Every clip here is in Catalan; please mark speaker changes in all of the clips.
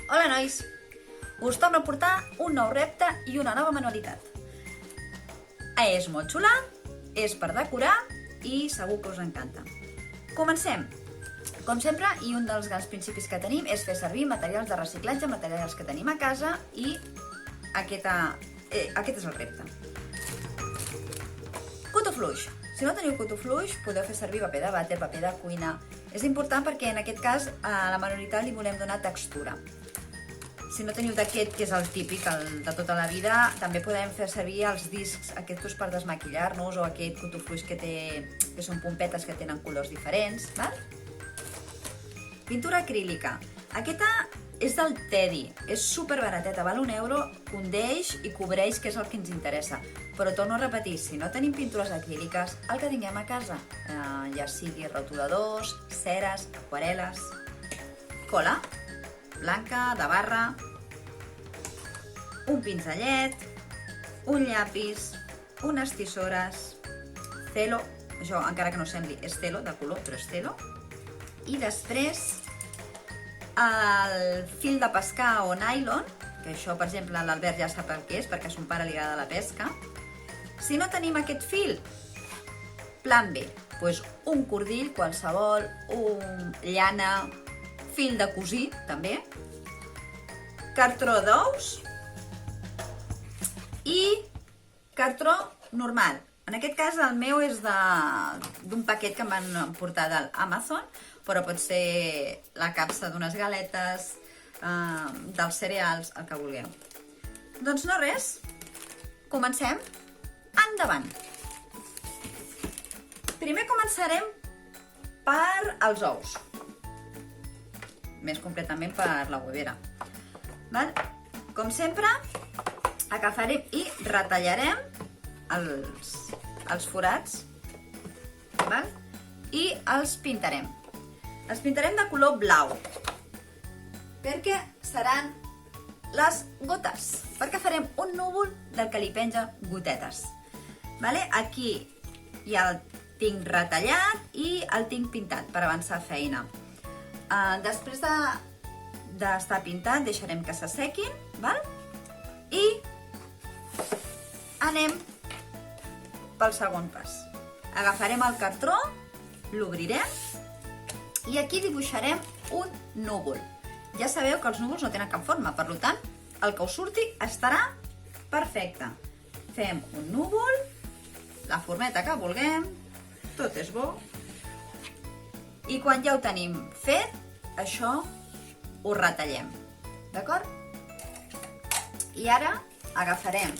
Speaker 1: Hola nois! Us torno a portar un nou repte i una nova manualitat. És molt xula, és per decorar i segur que us encanta. Comencem! Com sempre, i un dels grans principis que tenim és fer servir materials de reciclatge, materials que tenim a casa i aquest és el repte. Cuto fluix. Si no teniu cuto fluix, podeu fer servir paper de vàter, paper de cuina. És important perquè en aquest cas a la manualitat li volem donar textura. Si no teniu d'aquest, que és el típic, el de tota la vida, també podem fer servir els discs aquests per desmaquillar-nos o aquest cuto fluix que són pompetes que tenen colors diferents. Pintura acrílica. Aquesta és del Teddy, és superbarateta, val €1, condeix i cobreix, que és el que ens interessa. Però torno a repetir, si no tenim pintures acríliques, el que tinguem a casa, ja sigui rotuladors, ceres, aquarel·les, cola, blanca, de barra, un pinzellet, un llapis, unes tisores, celo, això encara que no sembli és celo, de color, però és celo, i després el fil de pescar o nylon, que això per exemple l'Albert ja sap el que és perquè a son pare li agrada la pesca. Si no tenim aquest fil, plan B, doncs un cordill qualsevol, llana, fil de cosir també, cartró d'ous i cartró normal. En aquest cas el meu és d'un paquet que em van portar d'Amazon, però pot ser la capsa d'unes galetes, dels cereals, el que vulgueu. Doncs no res, comencem. Endavant! Primer començarem per els ous, més concretament per la huevera. Com sempre, agafarem i retallarem els forats i els pintarem. Els pintarem de color blau, perquè seran les gotes, perquè farem un núvol del que li penja gotetes. Aquí ja el tinc retallat i el tinc pintat per avançar feina. Després d'estar pintat deixarem que s'assequin i anem pel segon pas. Agafarem el cartró, l'obrirem i aquí dibuixarem un núvol. Ja sabeu que els núvols no tenen cap forma, per tant, el que us surti estarà perfecte. Fem un núvol, la formeta que vulguem, tot és bo. I quan ja ho tenim fet, això ho retallem. D'acord? I ara agafarem...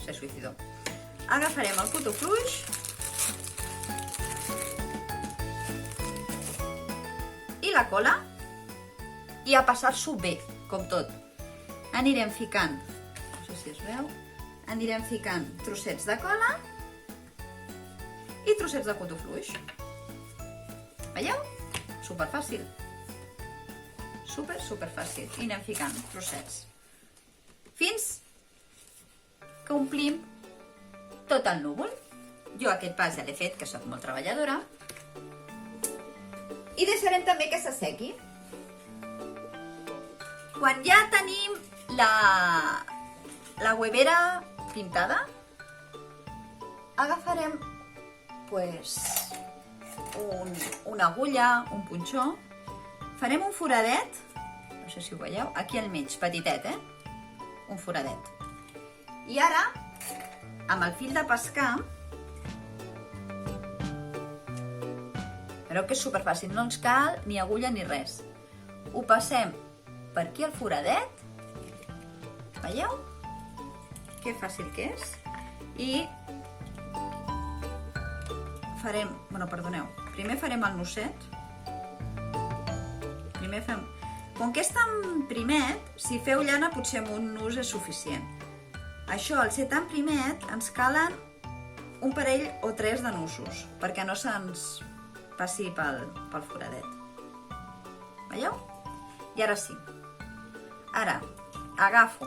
Speaker 1: Se suïcidó. Agafarem el cuto fluix i la cola i a passar-s'ho bé, com tot. Anirem ficant, no sé si es veu, anirem ficant trossets de cola i trossets de cuto fluix. Veieu? Superfàcil. Superfàcil. I anem ficant trossets fins que omplim tot el núvol. Jo aquest pas ja l'he fet, que soc molt treballadora. I deixarem també que s'assequi. Quan ja tenim la huevera pintada, agafarem una agulla, un punxó, farem un foradet, no sé si ho veieu, aquí al mig, petitet, un foradet. I ara, amb el fil de pescar, veureu que és superfàcil, no ens cal ni agulla ni res. Ho passem per aquí al foradet, veieu? Que fàcil que és. I farem, primer farem el nusset. Com que és tan primet, si feu llana potser amb un nus és suficient. Això, al ser tan primet, ens calen un parell o 3 de nusos, perquè no se'ns passi pel foradet. Veieu? I ara sí. Ara agafo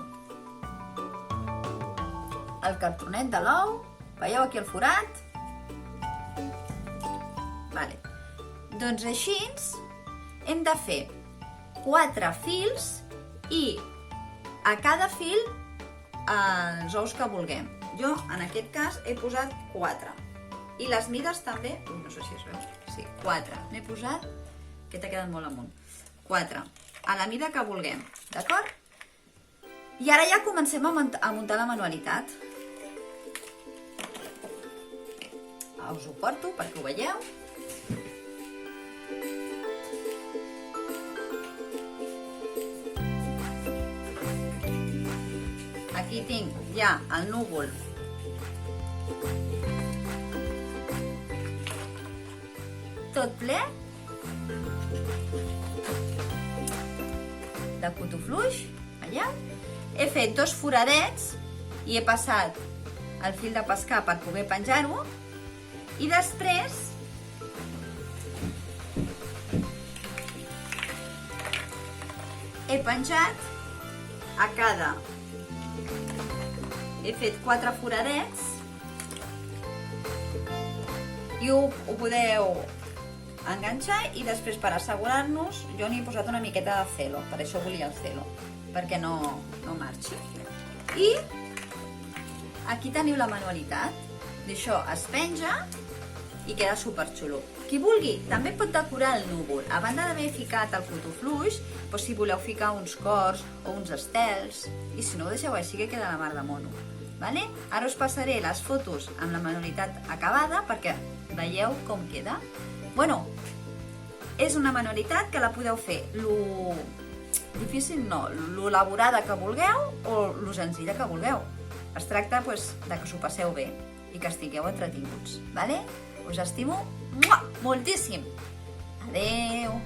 Speaker 1: el cartronet de l'ou, veieu aquí el forat? Doncs així hem de fer 4 fils i a cada fil els ous que vulguem. Jo, en aquest cas, he posat 4. I les mides també... no sé si es veu. Sí, 4. N'he posat... que t'ha quedat molt amunt. 4. A la mida que vulguem, d'acord? I ara ja comencem a muntar la manualitat. Us ho porto perquè ho veieu. Aquí tinc ja el núvol tot ple de cotofluix, veieu? He fet 2 foradets i he passat el fil de pescar per poder penjar-ho i després he penjat a cada... He fet 4 foradets i ho podeu enganxar i després per assegurar-nos jo n'hi he posat una miqueta de celo, per això volia el celo, perquè no marxi. I aquí teniu la manualitat, d'això es penja i queda superxulo. Qui vulgui també pot decorar el núvol, a banda d'haver ficat el cotofluix, doncs si voleu ficar uns cors o uns estels, i si no ho deixeu així que queda la mar de mono. Ara us passaré les fotos amb la manualitat acabada perquè veieu com queda. Bueno, és una manualitat que la podeu fer lo difícil no, lo elaborada que vulgueu o lo senzilla que vulgueu. Es tracta de que s'ho passeu bé i que estigueu entretinguts. Us estimo moltíssim. Adeu!